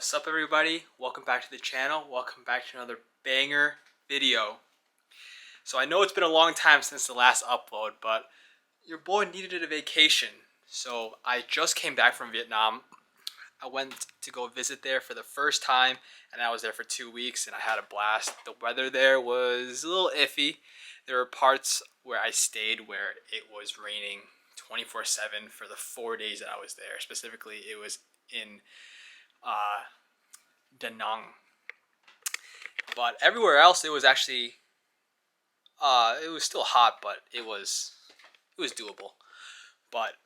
What's up everybody? Welcome back to the channel. Welcome back to another banger video. So I know it's been a long time since the last upload, but your boy needed a vacation. So I just came back from Vietnam. I went to go visit there for the first time and I was there for 2 weeks and I had a blast. The weather there was a little iffy. There were parts where I stayed where it was raining 24/7 for the 4 days that I was there. Specifically, it was in Da Nang. But everywhere else, it was actually, it was still hot, but it was doable. But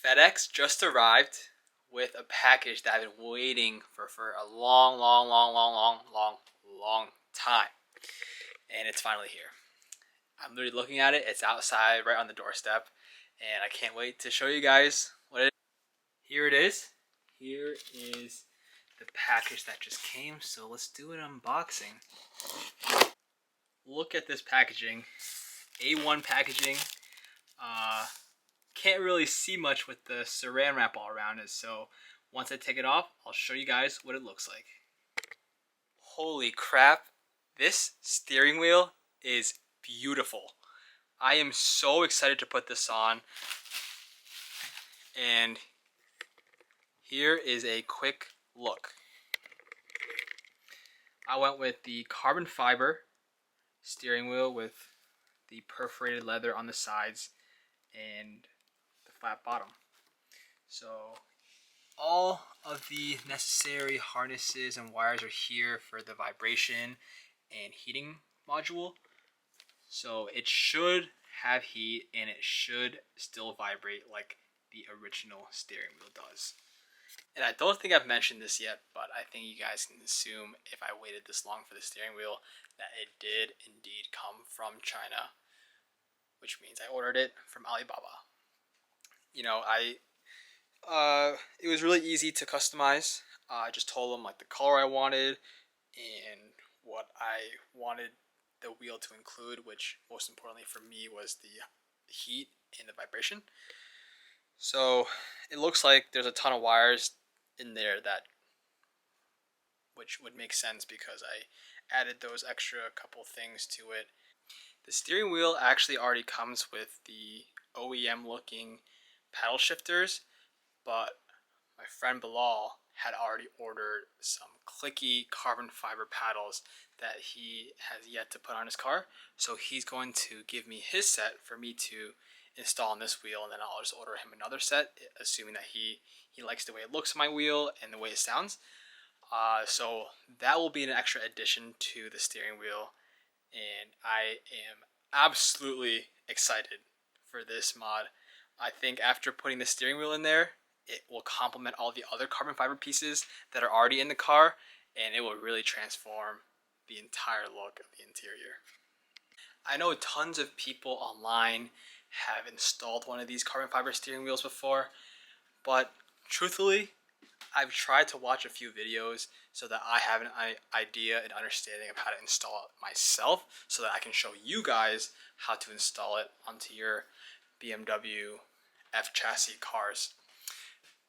FedEx just arrived with a package that I've been waiting for a long time, and it's finally here. I'm literally looking at it. It's outside, right on the doorstep, and I can't wait to show you guys what it is. Here it is. Here is the package that just came, so let's do an unboxing. Look at this packaging. A1 packaging. Can't really see much with the saran wrap all around it, so once I take it off, I'll show you guys what it looks like. Holy crap, this steering wheel is beautiful. I am so excited to put this on, and here is a quick look. I went with the carbon fiber steering wheel with the perforated leather on the sides and the flat bottom. So all of the necessary harnesses and wires are here for the vibration and heating module. So it should have heat and it should still vibrate like the original steering wheel does. And I don't think I've mentioned this yet, but I think you guys can assume if I waited this long for the steering wheel that it did indeed come from China, which means I ordered it from Alibaba. You know, it was really easy to customize. I just told them like the color I wanted and what I wanted the wheel to include, which most importantly for me was the heat and the vibration. So it looks like there's a ton of wires in there, which would make sense because I added those extra couple things to it. The steering wheel actually already comes with the OEM looking paddle shifters, but my friend Bilal had already ordered some clicky carbon fiber paddles that he has yet to put on his car, so he's going to give me his set for me to install on this wheel, and then I'll just order him another set, assuming that he likes the way it looks on my wheel and the way it sounds. So that will be an extra addition to the steering wheel, and I am absolutely excited for this mod. I think after putting the steering wheel in there, it will complement all the other carbon fiber pieces that are already in the car, and it will really transform the entire look of the interior. I know tons of people online have installed one of these carbon fiber steering wheels before, but truthfully, I've tried to watch a few videos so that I have an idea and understanding of how to install it myself, so that I can show you guys how to install it onto your BMW F chassis cars.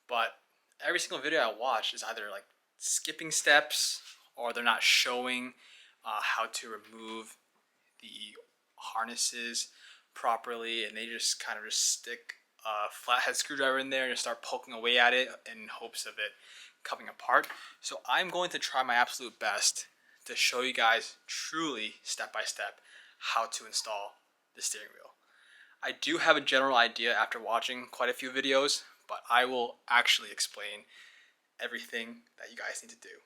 But every single video I watch is either like skipping steps or they're not showing how to remove the harnesses properly, and they just kind of just stick a flathead screwdriver in there and just start poking away at it in hopes of it coming apart. So I'm going to try my absolute best to show you guys truly step by step how to install the steering wheel. I do have a general idea after watching quite a few videos, but I will actually explain everything that you guys need to do.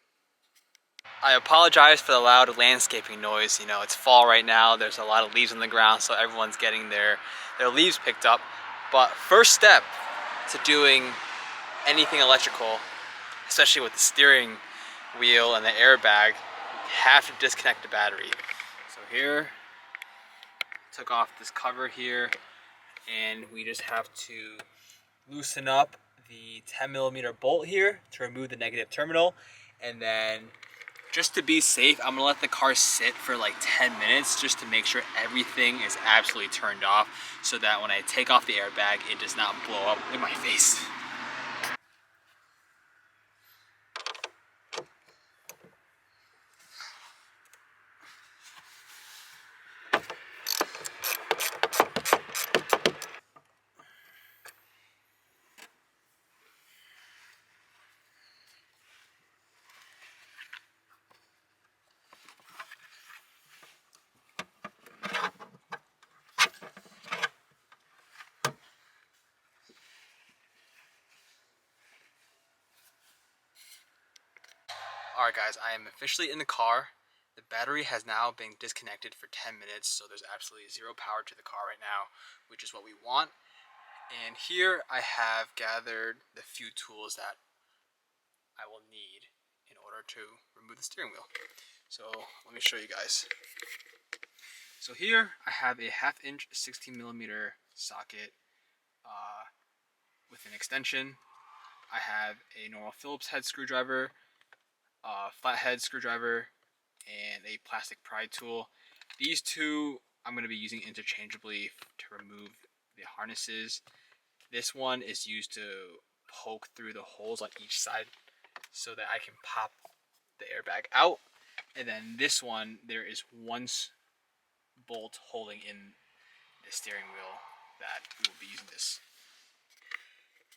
I apologize for the loud landscaping noise. You know, it's fall right now. There's a lot of leaves on the ground, so everyone's getting their leaves picked up. But first step to doing anything electrical, especially with the steering wheel and the airbag, you have to disconnect the battery. So here, took off this cover here, and we just have to loosen up the 10mm bolt here to remove the negative terminal, and then just to be safe, I'm gonna let the car sit for like 10 minutes just to make sure everything is absolutely turned off, so that when I take off the airbag, it does not blow up in my face. Alright guys, I am officially in the car. The battery has now been disconnected for 10 minutes, so there's absolutely zero power to the car right now, which is what we want. And here I have gathered the few tools that I will need in order to remove the steering wheel. So let me show you guys. So here I have a 1/2 inch 16mm socket with an extension. I have a normal Phillips head screwdriver, a flathead screwdriver, and a plastic pry tool. These two I'm going to be using interchangeably to remove the harnesses. This one is used to poke through the holes on each side so that I can pop the airbag out. And then this one, there is one bolt holding in the steering wheel that we will be using this.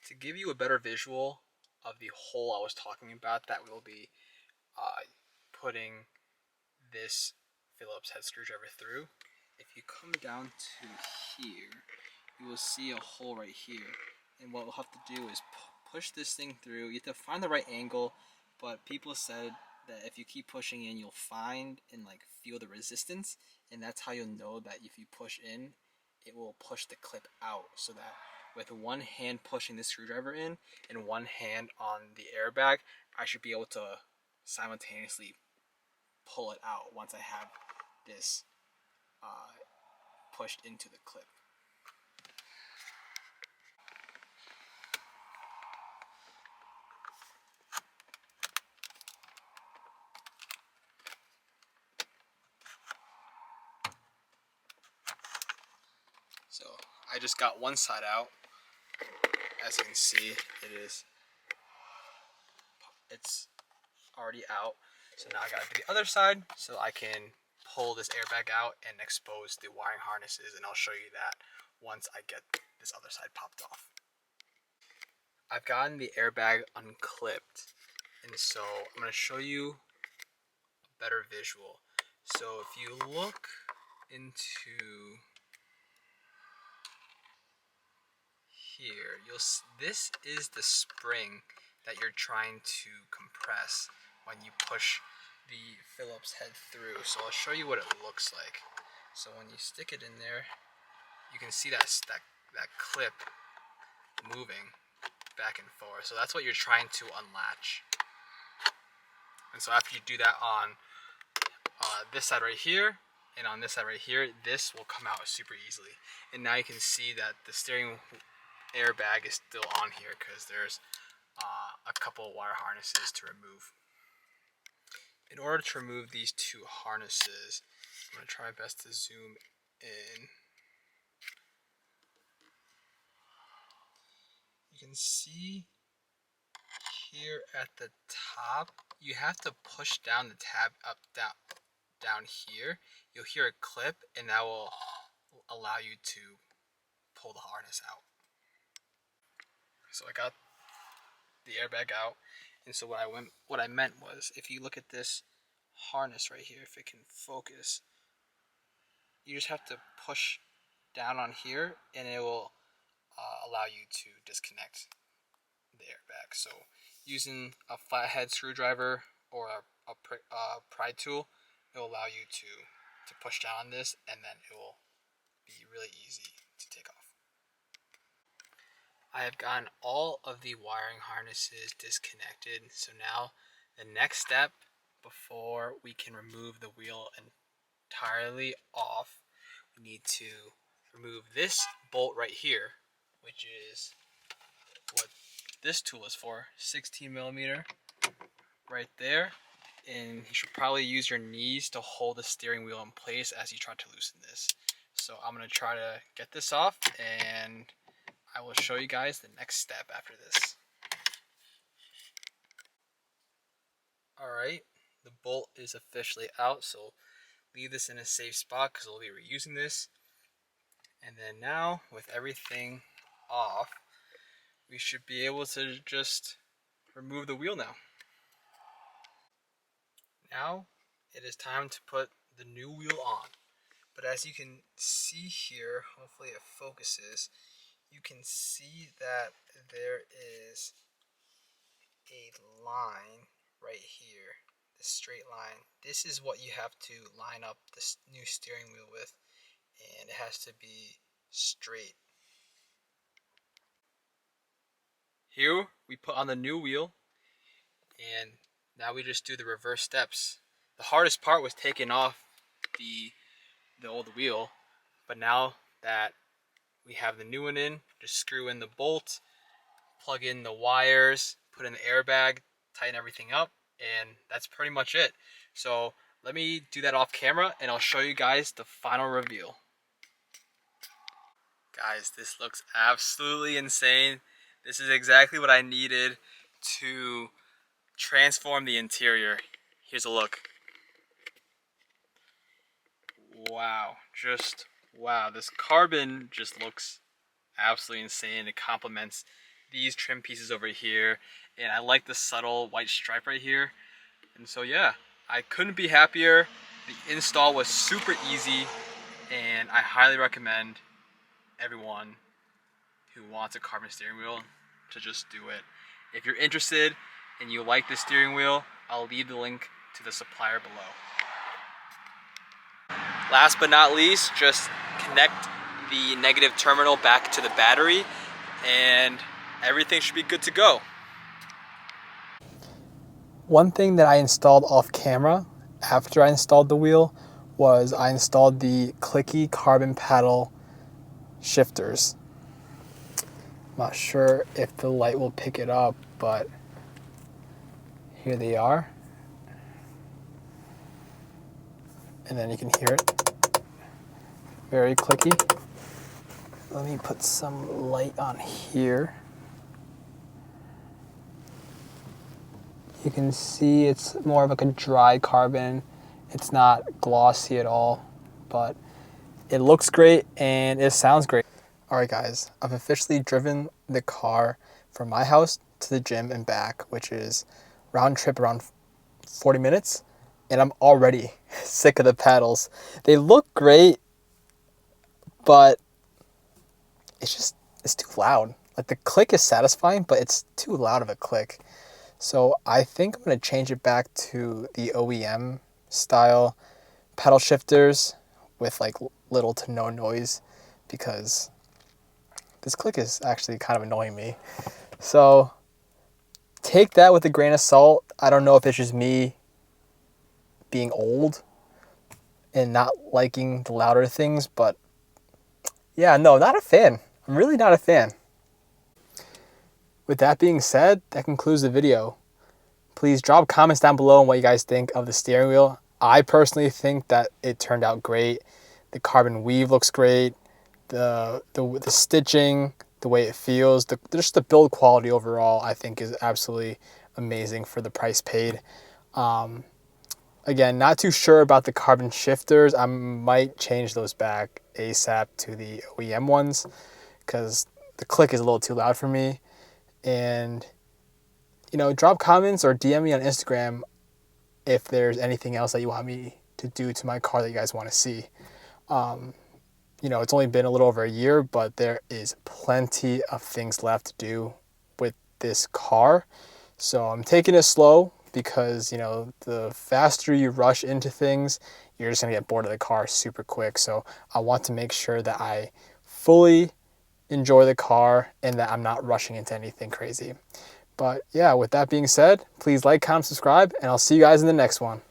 To give you a better visual of the hole I was talking about that we'll be putting this Phillips head screwdriver through, if you come down to here, you will see a hole right here. And what we'll have to do is push this thing through. You have to find the right angle, but people said that if you keep pushing in, you'll find and like feel the resistance, and that's how you'll know that if you push in, it will push the clip out, so that with one hand pushing the screwdriver in and one hand on the airbag, I should be able to simultaneously pull it out once I have this pushed into the clip. So I just got one side out. As you can see, it's already out. So now I gotta do the other side so I can pull this airbag out and expose the wiring harnesses, and I'll show you that once I get this other side popped off. I've gotten the airbag unclipped, and so I'm gonna show you a better visual. So if you look into here, this is the spring that you're trying to compress when you push the Phillips head through. So I'll show you what it looks like. So when you stick it in there, you can see that clip moving back and forth. So that's what you're trying to unlatch. And so after you do that on this side right here and on this side right here, this will come out super easily. And now you can see that the steering airbag is still on here because there's a couple of wire harnesses to remove. In order to remove these two harnesses, I'm going to try my best to zoom in. You can see here at the top, you have to push down the tab down here. You'll hear a clip, and that will allow you to pull the harness out. So I got the airbag out, and so what I meant was, if you look at this harness right here, if it can focus, you just have to push down on here and it will allow you to disconnect the airbag. So using a flathead screwdriver or a pry tool, it will allow you to push down on this, and then it will be really easy to take off. I have gotten all of the wiring harnesses disconnected, so now the next step before we can remove the wheel entirely off, we need to remove this bolt right here, which is what this tool is for, 16mm right there. And you should probably use your knees to hold the steering wheel in place as you try to loosen this. So I'm going to try to get this off, and I will show you guys the next step after this. Alright, the bolt is officially out, so leave this in a safe spot because we'll be reusing this. And then now, with everything off, we should be able to just remove the wheel now. Now, it is time to put the new wheel on. But as you can see here, hopefully it focuses, you can see that there is a line right here the straight line. This is what you have to line up this new steering wheel with, and it has to be straight. Here we put on the new wheel, and now we just do the reverse steps. The hardest part was taking off the old wheel, but now that we have the new one in, just screw in the bolt, plug in the wires, put in the airbag, tighten everything up, and that's pretty much it. So let me do that off camera and I'll show you guys the final reveal. Guys, this looks absolutely insane. This is exactly what I needed to transform the interior. Here's a look. Wow, just wow. This carbon just looks absolutely insane. It complements these trim pieces over here, and I like the subtle white stripe right here. And so yeah, I couldn't be happier. The install was super easy, and I highly recommend everyone who wants a carbon steering wheel to just do it. If you're interested and you like the steering wheel, I'll leave the link to the supplier below. Last but not least, just connect the negative terminal back to the battery and everything should be good to go. One thing that I installed off camera after I installed the wheel was I installed the clicky carbon paddle shifters. I'm not sure if the light will pick it up, but here they are. And then you can hear it. Very clicky. Let me put some light on here. You can see it's more of like a dry carbon. It's not glossy at all, but it looks great and it sounds great. All right guys, I've officially driven the car from my house to the gym and back, which is round trip around 40 minutes. And I'm already sick of the paddles. They look great, but it's too loud. Like the click is satisfying, but it's too loud of a click. So I think I'm gonna change it back to the OEM style pedal shifters with like little to no noise, because this click is actually kind of annoying me. So take that with a grain of salt. I don't know if it's just me being old and not liking the louder things, but yeah, no, not a fan. I'm really not a fan. With that being said, that concludes the video. Please drop comments down below on what you guys think of the steering wheel. I personally think that it turned out great. The carbon weave looks great. The stitching, the way it feels, just the build quality overall, I think is absolutely amazing for the price paid. Again, not too sure about the carbon shifters. I might change those back ASAP to the OEM ones because the click is a little too loud for me. And, you know, drop comments or DM me on Instagram if there's anything else that you want me to do to my car that you guys want to see. You know, it's only been a little over a year, but there is plenty of things left to do with this car. So I'm taking it slow because, you know, the faster you rush into things, you're just going to get bored of the car super quick. So I want to make sure that I fully enjoy the car and that I'm not rushing into anything crazy. But yeah, with that being said, please like, comment, subscribe, and I'll see you guys in the next one.